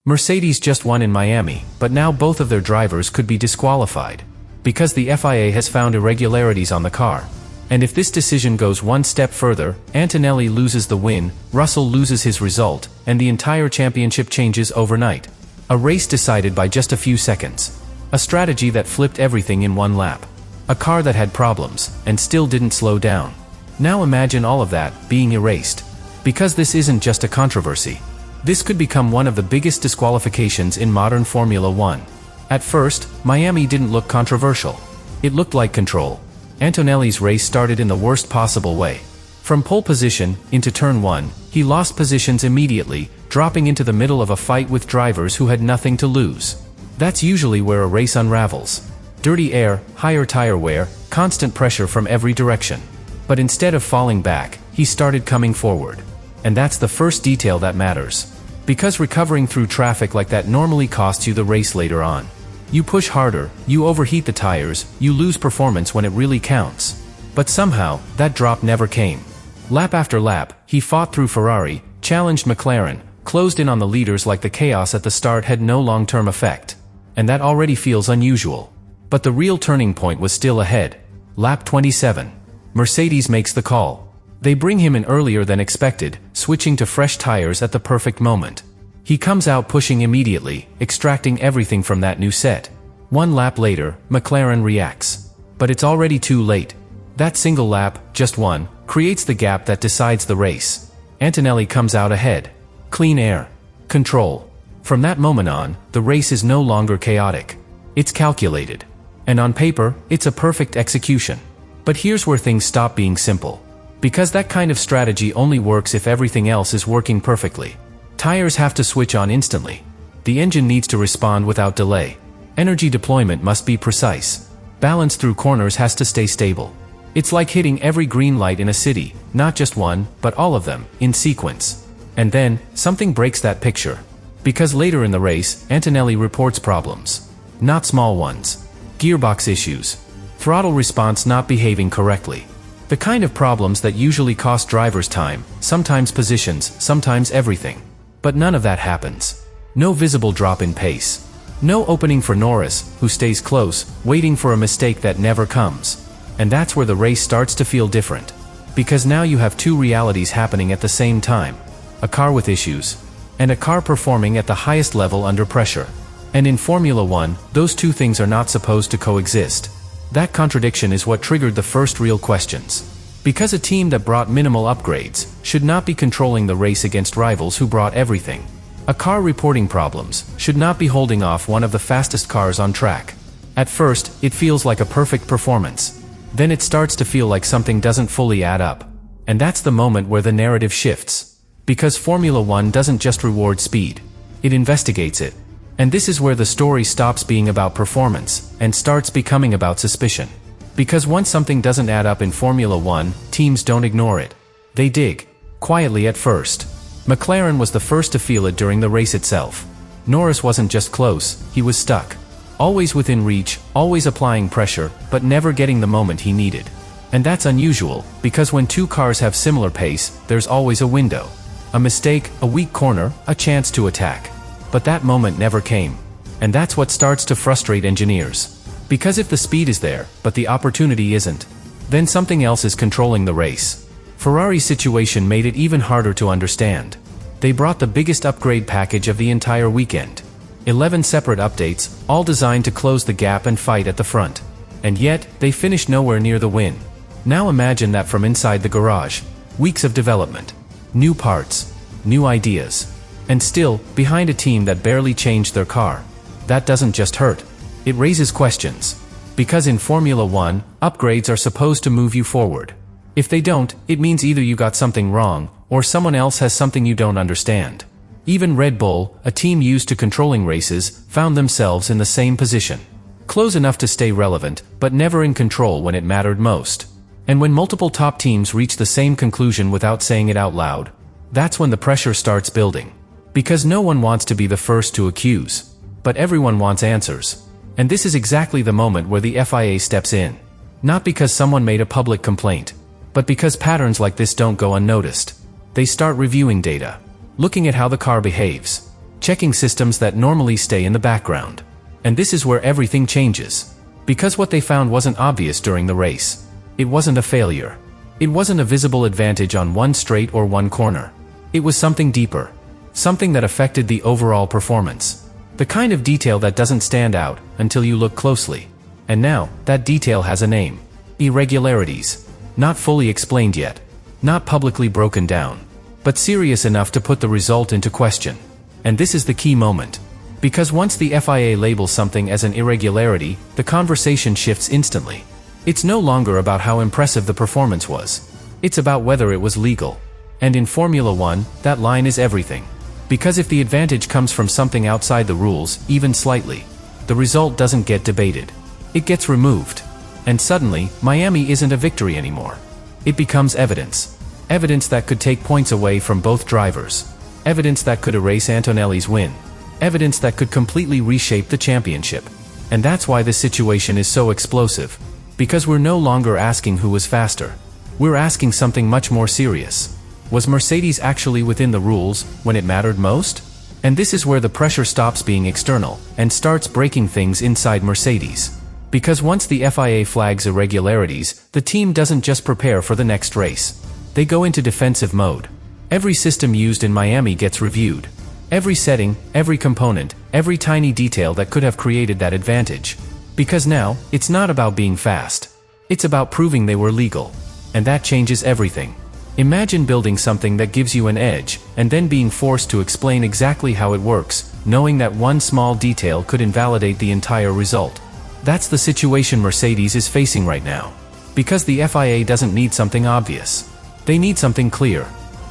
Mercedes just won in Miami, but now both of their drivers could be disqualified, because the FIA has found irregularities on the car. And if this decision goes one step further, Antonelli loses the win, Russell loses his result, and the entire championship changes overnight. A race decided by just a few seconds. A strategy that flipped everything in one lap. A car that had problems, and still didn't slow down. Now imagine all of that being erased. Because this isn't just a controversy. This could become one of the biggest disqualifications in modern Formula One. At first, Miami didn't look controversial. It looked like control. Antonelli's race started in the worst possible way. From pole position, into turn 1, he lost positions immediately, dropping into the middle of a fight with drivers who had nothing to lose. That's usually where a race unravels. Dirty air, higher tire wear, constant pressure from every direction. But instead of falling back, he started coming forward. And that's the first detail that matters. Because recovering through traffic like that normally costs you the race later on. You push harder, you overheat the tires, you lose performance when it really counts. But somehow, that drop never came. Lap after lap, he fought through Ferrari, challenged McLaren, closed in on the leaders like the chaos at the start had no long-term effect. And that already feels unusual. But the real turning point was still ahead. Lap 27. Mercedes makes the call. They bring him in earlier than expected, switching to fresh tires at the perfect moment. He comes out pushing immediately, extracting everything from that new set. One lap later, McLaren reacts. But it's already too late. That single lap, just one, creates the gap that decides the race. Antonelli comes out ahead. Clean air. Control. From that moment on, the race is no longer chaotic. It's calculated. And on paper, it's a perfect execution. But here's where things stop being simple. Because that kind of strategy only works if everything else is working perfectly. Tires have to switch on instantly. The engine needs to respond without delay. Energy deployment must be precise. Balance through corners has to stay stable. It's like hitting every green light in a city, not just one, but all of them, in sequence. And then, something breaks that picture. Because later in the race, Antonelli reports problems. Not small ones. Gearbox issues. Throttle response not behaving correctly. The kind of problems that usually cost drivers time, sometimes positions, sometimes everything. But none of that happens. No visible drop in pace. No opening for Norris, who stays close, waiting for a mistake that never comes. And that's where the race starts to feel different. Because now you have two realities happening at the same time. A car with issues, and a car performing at the highest level under pressure. And in Formula One, those two things are not supposed to coexist. That contradiction is what triggered the first real questions. Because a team that brought minimal upgrades should not be controlling the race against rivals who brought everything. A car reporting problems should not be holding off one of the fastest cars on track. At first, it feels like a perfect performance. Then it starts to feel like something doesn't fully add up. And that's the moment where the narrative shifts. Because Formula One doesn't just reward speed. It investigates it. And this is where the story stops being about performance and starts becoming about suspicion. Because once something doesn't add up in Formula One, teams don't ignore it. They dig. Quietly at first. McLaren was the first to feel it during the race itself. Norris wasn't just close, he was stuck. Always within reach, always applying pressure, but never getting the moment he needed. And that's unusual, because when two cars have similar pace, there's always a window. A mistake, a weak corner, a chance to attack. But that moment never came. And that's what starts to frustrate engineers. Because if the speed is there, but the opportunity isn't, then something else is controlling the race. Ferrari's situation made it even harder to understand. They brought the biggest upgrade package of the entire weekend. 11 separate updates, all designed to close the gap and fight at the front. And yet, they finished nowhere near the win. Now imagine that from inside the garage. Weeks of development. New parts. New ideas. And still, behind a team that barely changed their car. That doesn't just hurt. It raises questions. Because in Formula One, upgrades are supposed to move you forward. If they don't, it means either you got something wrong, or someone else has something you don't understand. Even Red Bull, a team used to controlling races, found themselves in the same position. Close enough to stay relevant, but never in control when it mattered most. And when multiple top teams reach the same conclusion without saying it out loud, that's when the pressure starts building. Because no one wants to be the first to accuse. But everyone wants answers. And this is exactly the moment where the FIA steps in. Not because someone made a public complaint, but because patterns like this don't go unnoticed. They start reviewing data. Looking at how the car behaves. checking systems that normally stay in the background. And this is where everything changes. Because what they found wasn't obvious during the race. It wasn't a failure. It wasn't a visible advantage on one straight or one corner. It was something deeper. Something that affected the overall performance. The kind of detail that doesn't stand out until you look closely. And now, that detail has a name. Irregularities. Not fully explained yet. Not publicly broken down. But serious enough to put the result into question. And this is the key moment. Because once the FIA labels something as an irregularity, the conversation shifts instantly. It's no longer about how impressive the performance was. It's about whether it was legal. And in Formula One, that line is everything. Because if the advantage comes from something outside the rules, even slightly, the result doesn't get debated. It gets removed. And suddenly, Miami isn't a victory anymore. It becomes evidence. Evidence that could take points away from both drivers. Evidence that could erase Antonelli's win. Evidence that could completely reshape the championship. And that's why this situation is so explosive. Because we're no longer asking who was faster. We're asking something much more serious. Was Mercedes actually within the rules when it mattered most? And this is where the pressure stops being external and starts breaking things inside Mercedes. Because once the FIA flags irregularities, the team doesn't just prepare for the next race. They go into defensive mode. Every system used in Miami gets reviewed. Every setting, every component, every tiny detail that could have created that advantage. Because now, it's not about being fast. It's about proving they were legal. And that changes everything. Imagine building something that gives you an edge, and then being forced to explain exactly how it works, knowing that one small detail could invalidate the entire result. That's the situation Mercedes is facing right now. Because the FIA doesn't need something obvious. They need something clear.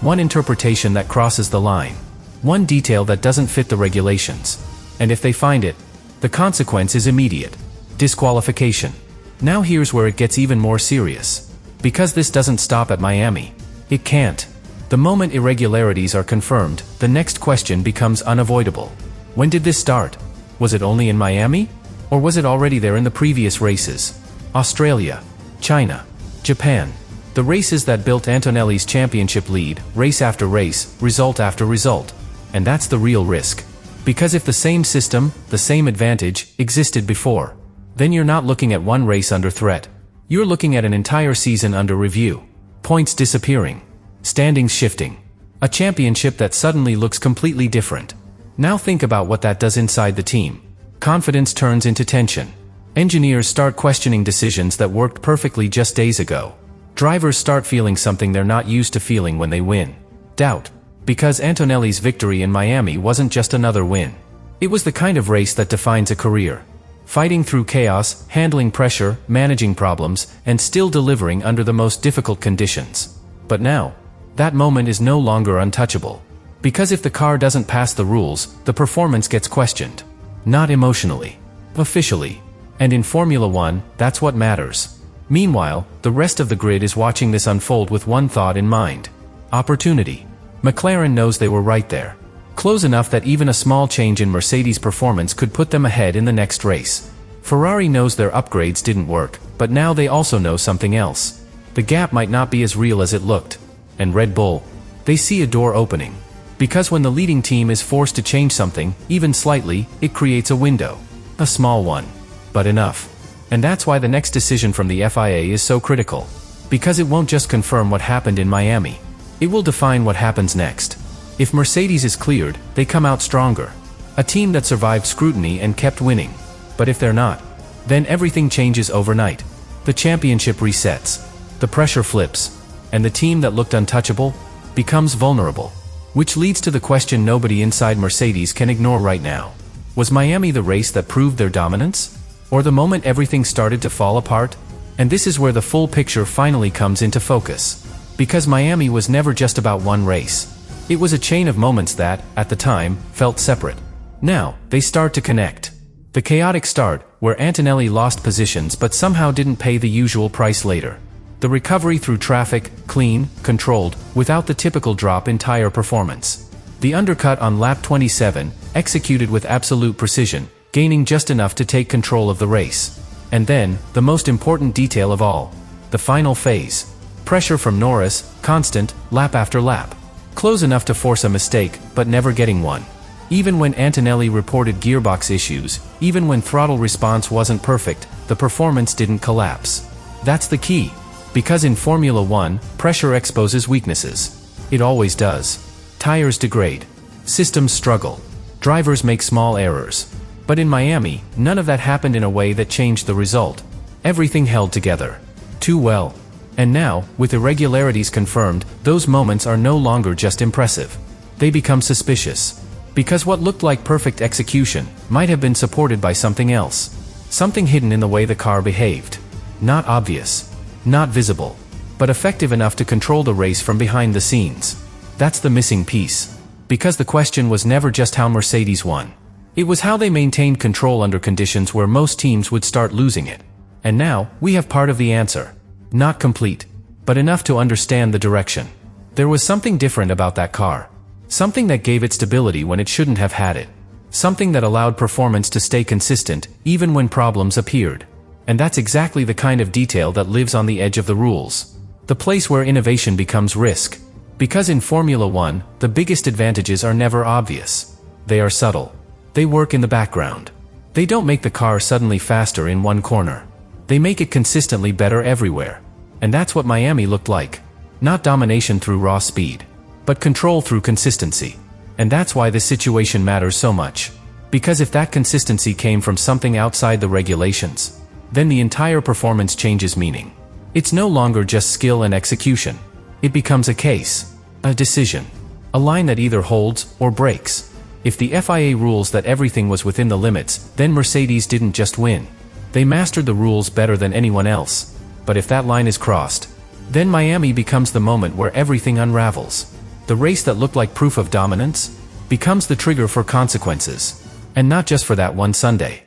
One interpretation that crosses the line. One detail that doesn't fit the regulations. And if they find it, the consequence is immediate. Disqualification. Now here's where it gets even more serious. Because this doesn't stop at Miami. It can't. The moment irregularities are confirmed, the next question becomes unavoidable. When did this start? Was it only in Miami? Or was it already there in the previous races? Australia, China, Japan. The races that built Antonelli's championship lead, race after race, result after result. And that's the real risk. Because if the same system, the same advantage, existed before, then you're not looking at one race under threat. You're looking at an entire season under review. Points disappearing. Standings shifting. A championship that suddenly looks completely different. Now think about what that does inside the team. Confidence turns into tension. Engineers start questioning decisions that worked perfectly just days ago. Drivers start feeling something they're not used to feeling when they win. Doubt. Because Antonelli's victory in Miami wasn't just another win. It was the kind of race that defines a career. Fighting through chaos, handling pressure, managing problems, and still delivering under the most difficult conditions. But now, that moment is no longer untouchable. Because if the car doesn't pass the rules, the performance gets questioned. Not emotionally. Officially. And in Formula One, that's what matters. Meanwhile, the rest of the grid is watching this unfold with one thought in mind. Opportunity. McLaren knows they were right there. Close enough that even a small change in Mercedes' performance could put them ahead in the next race. Ferrari knows their upgrades didn't work, but now they also know something else. The gap might not be as real as it looked. And Red Bull. They see a door opening. Because when the leading team is forced to change something, even slightly, it creates a window. A small one. But enough. And that's why the next decision from the FIA is so critical. Because it won't just confirm what happened in Miami. It will define what happens next. If Mercedes is cleared, they come out stronger. A team that survived scrutiny and kept winning. But if they're not, then everything changes overnight. The championship resets. The pressure flips. And the team that looked untouchable becomes vulnerable. Which leads to the question nobody inside Mercedes can ignore right now. Was Miami the race that proved their dominance? Or the moment everything started to fall apart? And this is where the full picture finally comes into focus. Because Miami was never just about one race. It was a chain of moments that, at the time, felt separate. Now, they start to connect. The chaotic start, where Antonelli lost positions but somehow didn't pay the usual price later. The recovery through traffic, clean, controlled, without the typical drop in tire performance. The undercut on lap 27, executed with absolute precision, gaining just enough to take control of the race. And then, the most important detail of all. The final phase. Pressure from Norris, constant, lap after lap. Close enough to force a mistake, but never getting one. Even when Antonelli reported gearbox issues, even when throttle response wasn't perfect, the performance didn't collapse. That's the key. Because in Formula 1, pressure exposes weaknesses. It always does. Tires degrade. Systems struggle. Drivers make small errors. But in Miami, none of that happened in a way that changed the result. Everything held together. Too well. And now, with irregularities confirmed, those moments are no longer just impressive. They become suspicious. Because what looked like perfect execution might have been supported by something else. Something hidden in the way the car behaved. Not obvious. Not visible. But effective enough to control the race from behind the scenes. That's the missing piece. Because the question was never just how Mercedes won. It was how they maintained control under conditions where most teams would start losing it. And now, we have part of the answer. Not complete, but enough to understand the direction. There was something different about that car. Something that gave it stability when it shouldn't have had it. Something that allowed performance to stay consistent, even when problems appeared. And that's exactly the kind of detail that lives on the edge of the rules. The place where innovation becomes risk. Because in Formula 1, the biggest advantages are never obvious. They are subtle. They work in the background. They don't make the car suddenly faster in one corner. They make it consistently better everywhere. And that's what Miami looked like. Not domination through raw speed, but control through consistency. And that's why this situation matters so much. Because if that consistency came from something outside the regulations, then the entire performance changes meaning. It's no longer just skill and execution. It becomes a case, a decision, a line that either holds or breaks. If the FIA rules that everything was within the limits, then Mercedes didn't just win. They mastered the rules better than anyone else. But if that line is crossed, then Miami becomes the moment where everything unravels. The race that looked like proof of dominance becomes the trigger for consequences. And not just for that one Sunday.